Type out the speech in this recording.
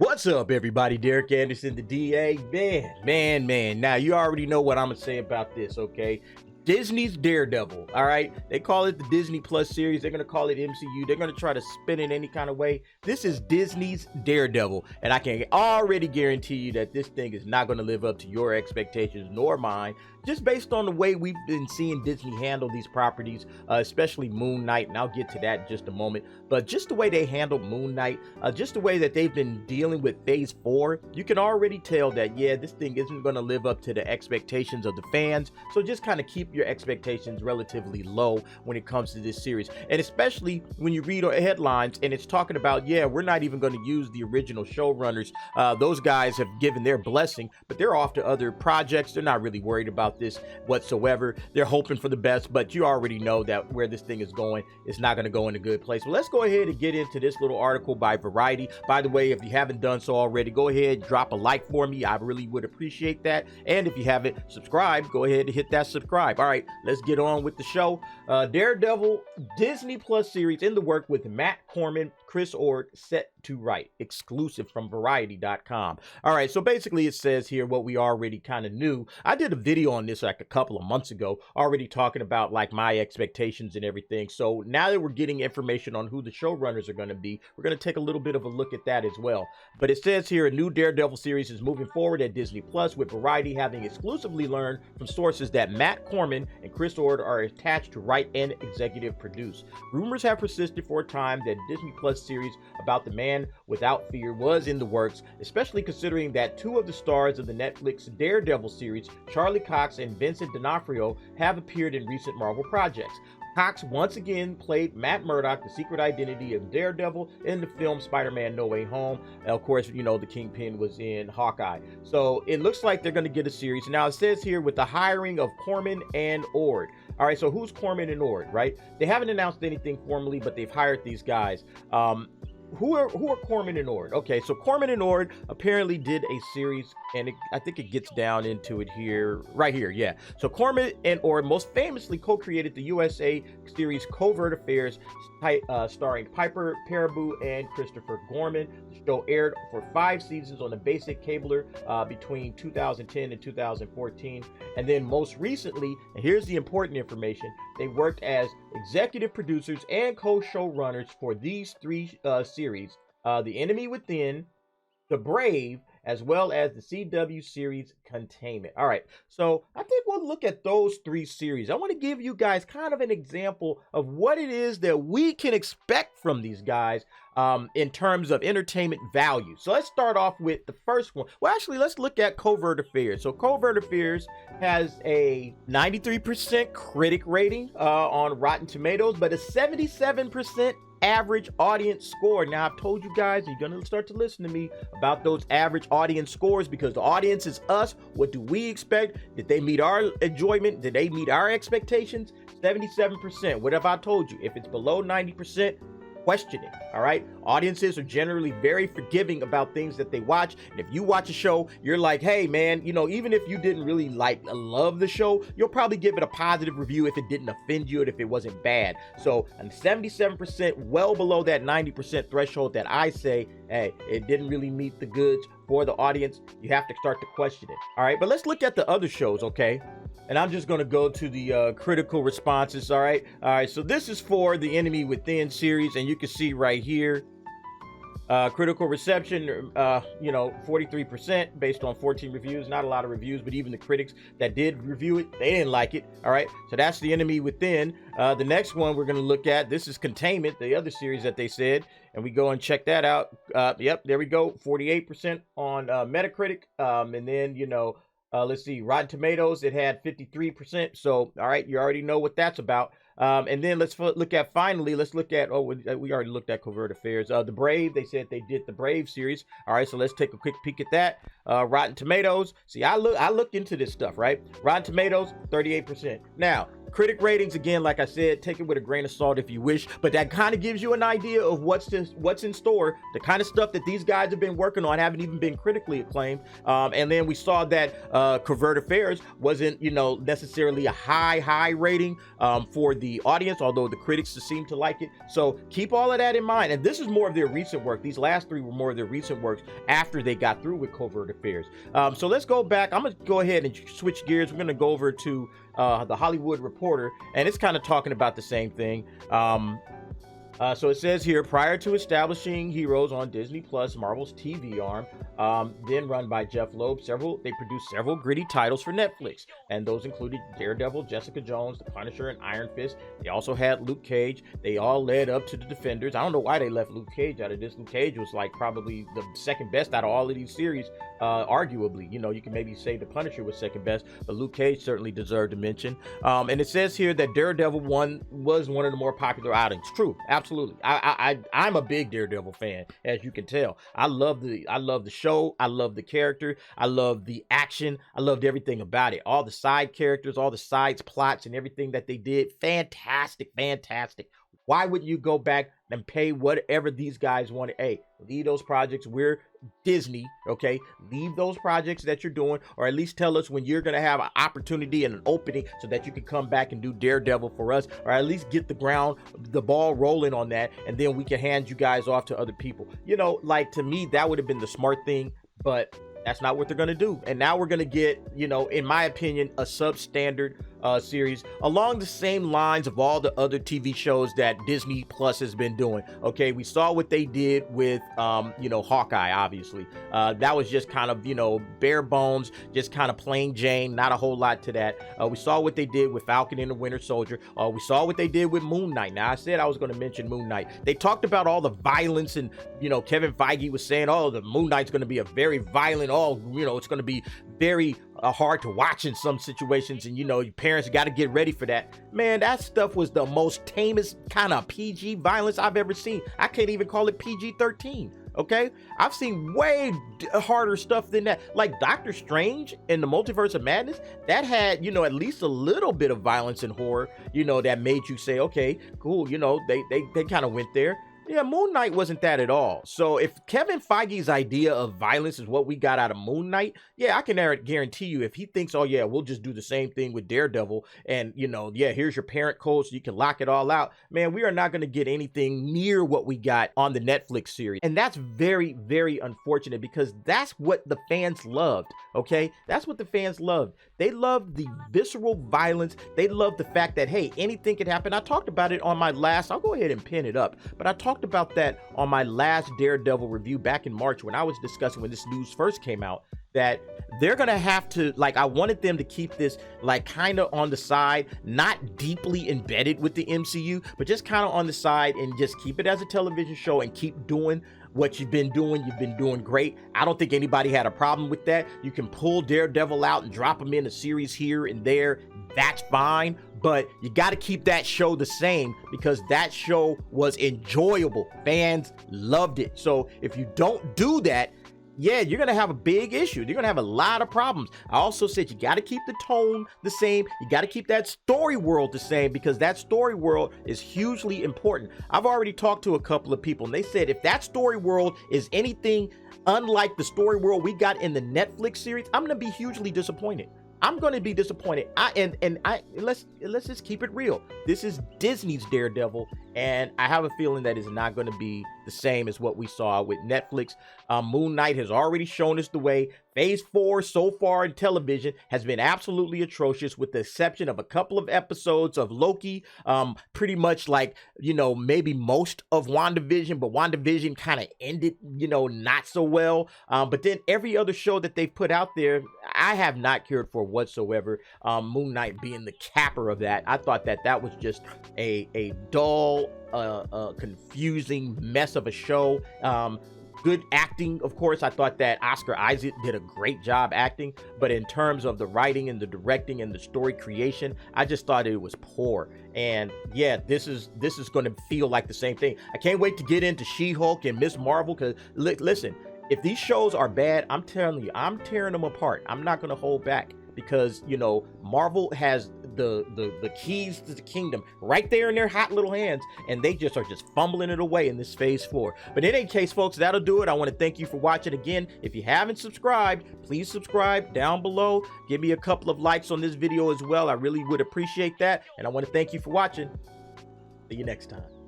What's up, everybody? Derek Anderson, the DA. Man. Now, you already know what I'm going to say about this, okay? Disney's Daredevil, all right? They call it the Disney Plus series. They're going to call it MCU. They're going to try to spin it any kind of way. This is Disney's Daredevil, and I can already guarantee you that this thing is not going to live up to your expectations nor mine, just based on the way we've been seeing Disney handle these properties, especially Moon Knight, and I'll get to that in just a moment. But just the way they handled Moon Knight, just the way that they've been dealing with Phase 4, you can already tell that, yeah, this thing isn't going to live up to the expectations of the fans. So just kind of keep your expectations relatively low when it comes to this series. And especially when you read headlines and it's talking about, yeah, we're not even going to use the original showrunners. Those guys have given their blessing, but they're off to other projects. They're not really worried about this whatsoever. They're hoping for the best, but you already know that where this thing is going, it's not going to go in a good place. Well, let's go ahead and get into this little article by Variety. By the way, if you haven't done so already, go ahead, drop a like for me. I really would appreciate that. And if you haven't subscribed, go ahead and hit that subscribe. All right, let's get on with the show. Daredevil Disney Plus series in the work with Matt Corman, Chris Ord, set to write, exclusive from Variety.com. All right, so basically it says here what we already kind of knew. I did a video on this like a couple of months ago, already talking about like my expectations and everything. So now that we're getting information on who the showrunners are going to be, we're going to take a little bit of a look at that as well. But it says here a new Daredevil series is moving forward at Disney Plus, with Variety having exclusively learned from sources that Matt Corman and Chris Ord are attached to write and executive produce. Rumors have persisted for a time that Disney Plus series about the Man Without Fear was in the works, especially considering that two of the stars of the Netflix Daredevil series, Charlie Cox and Vincent D'Onofrio, have appeared in recent Marvel projects. Cox once again played Matt Murdock, the secret identity of Daredevil, in the film Spider-Man No Way Home. And of course, you know, the Kingpin was in Hawkeye. So it looks like they're going to get a series. Now it says here with the hiring of Corman and Ord. All right, so who's Corman and Ord, right? They haven't announced anything formally, but they've hired these guys. Who are Corman and Ord? Okay, so Corman and Ord apparently did a series, and I think it gets down into it here, right here, yeah. So Corman and Ord most famously co-created the USA series Covert Affairs, starring Piper Perabo and Christopher Gorman. The show aired for 5 seasons on the basic cabler between 2010 and 2014. And then most recently, and here's the important information, they worked as executive producers and co-showrunners for these 3 series, The Enemy Within, The Brave, as well as the CW series Containment. All right, so I think we'll look at those 3 series. I want to give you guys kind of an example of what it is that we can expect from these guys in terms of entertainment value. So let's start off with the first one. Well, actually, let's look at Covert Affairs. So Covert Affairs has a 93% critic rating on Rotten Tomatoes, but a 77% average audience score. Now, I've told you guys, you're going to start to listen to me about those average audience scores, because the audience is us. What do we expect? Did they meet our enjoyment? Did they meet our expectations? 77%. What have I told you? If it's below 90%, question it. All right, audiences are generally very forgiving about things that they watch, and if you watch a show, you're like, hey man, you know, even if you didn't really love the show, you'll probably give it a positive review if it didn't offend you and if it wasn't bad. So 77%, well below that 90% threshold that I say, hey, it didn't really meet the goods for the audience. You have to start to question it. All right, but let's look at the other shows, okay? And I'm just going to go to the critical responses. All right, so this is for the Enemy Within series, and you can see right here, critical reception, 43% based on 14 reviews. Not a lot of reviews, but even the critics that did review it, they didn't like it. All right, so that's the Enemy Within. The next one we're going to look at, this is Containment, the other series that they said, and we go and check that out. Yep, there we go, 48% on Metacritic, and then, let's see, Rotten Tomatoes, it had 53%. So, all right, you already know what that's about. And then let's look at, we already looked at Covert Affairs. The Brave, they said they did the Brave series. All right, so let's take a quick peek at that. Rotten Tomatoes, see, I look into this stuff, right? Rotten Tomatoes, 38%. Now, critic ratings, again, like I said, take it with a grain of salt if you wish, but that kind of gives you an idea of what's in store. The kind of stuff that these guys have been working on haven't even been critically acclaimed. And then we saw that Covert Affairs wasn't, necessarily a high rating for the audience, although the critics seem to like it. So keep all of that in mind. And this is more of their recent work. These last three were more of their recent works after they got through with Covert Affairs. So let's go back. I'm gonna go ahead and switch gears. We're gonna go over to the Hollywood Reporter, and it's kind of talking about the same thing. So it says here, prior to establishing Heroes on Disney Plus, Marvel's TV arm, then run by Jeff Loeb, they produced several gritty titles for Netflix, and those included Daredevil, Jessica Jones, The Punisher, and Iron Fist. They also had Luke Cage. They all led up to the Defenders. I don't know why they left Luke Cage out of this. Luke Cage was like probably the second best out of all of these series, arguably. You can maybe say The Punisher was second best, but Luke Cage certainly deserved a mention. And it says here that Daredevil was one of the more popular outings. True, absolutely. I'm a big Daredevil fan, as you can tell. I love the show. I love the character. I love the action. I loved everything about it. All the side characters, all the sides, plots, and everything that they did. Fantastic. Why wouldn't you go back and pay whatever these guys wanted? Hey, leave those projects. We're Disney, okay? Leave those projects that you're doing, or at least tell us when you're going to have an opportunity and an opening so that you can come back and do Daredevil for us, or at least get the ball rolling on that, and then we can hand you guys off to other people. To me, that would have been the smart thing, but that's not what they're going to do. And now we're going to get, in my opinion, a substandard series along the same lines of all the other TV shows that Disney Plus has been doing. Okay, we saw what they did with Hawkeye. Obviously that was just kind of bare bones, just kind of plain Jane, not a whole lot to that. We saw what they did with Falcon and the Winter Soldier. We saw what they did with Moon Knight. Now, I said I was going to mention Moon Knight. They talked about all the violence, and Kevin Feige was saying, the Moon Knight's going to be a very violent, it's going to be very hard to watch in some situations, and your parents got to get ready for that. Man, that stuff was the most tamest kind of PG violence I've ever seen. I can't even call it PG-13. Okay, I've seen way harder stuff than that, like Doctor Strange in the Multiverse of Madness. That had at least a little bit of violence and horror, that made you say, okay, cool, they kind of went there. Yeah, Moon Knight wasn't that at all. So if Kevin Feige's idea of violence is what we got out of Moon Knight, yeah, I can guarantee you, if he thinks, oh yeah, we'll just do the same thing with Daredevil, and here's your parent code so you can lock it all out, man, we are not going to get anything near what we got on the Netflix series. And that's very, very unfortunate, because that's what the fans loved. Okay, that's what the fans loved. They loved the visceral violence. They loved the fact that, hey, anything could happen. I talked about it on my last, I'll go ahead and pin it up, but I talked about that on my last Daredevil review back in March, when I was discussing, when this news first came out, that they're gonna have to, I wanted them to keep this kind of on the side, not deeply embedded with the MCU, but just kind of on the side, and just keep it as a television show and keep doing what you've been doing. You've been doing great. I don't think anybody had a problem with that. You can pull Daredevil out and drop him in a series here and there. That's fine. But you got to keep that show the same, because that show was enjoyable. Fans loved it. So if you don't do that, yeah, you're going to have a big issue. You're going to have a lot of problems. I also said you got to keep the tone the same. You got to keep that story world the same, because that story world is hugely important. I've already talked to a couple of people, and they said if that story world is anything unlike the story world we got in the Netflix series, I'm going to be hugely disappointed. I'm going to be disappointed. Let's just keep it real. This is Disney's Daredevil, and I have a feeling that it's not going to be the same as what we saw with Netflix. Moon Knight has already shown us the way. Phase 4 so far in television has been absolutely atrocious, with the exception of a couple of episodes of Loki. Pretty much maybe most of WandaVision, but WandaVision kind of ended, not so well. But then every other show that they've put out there, I have not cared for whatsoever. Moon Knight being the capper of that. I thought that was just a dull, confusing mess of a show. Good acting, of course. I thought that Oscar Isaac did a great job acting, but in terms of the writing and the directing and the story creation, I just thought it was poor. And yeah, this is going to feel like the same thing. I can't wait to get into She-Hulk and Miss Marvel, because listen, if these shows are bad, I'm telling you, I'm tearing them apart. I'm not going to hold back, because Marvel has the keys to the kingdom right there in their hot little hands, and they just are just fumbling it away in this phase 4. But in any case, folks, that'll do it. I want to thank you for watching. Again, if you haven't subscribed, please subscribe down below. Give me a couple of likes on this video as well. I really would appreciate that. And I want to thank you for watching. See you next time.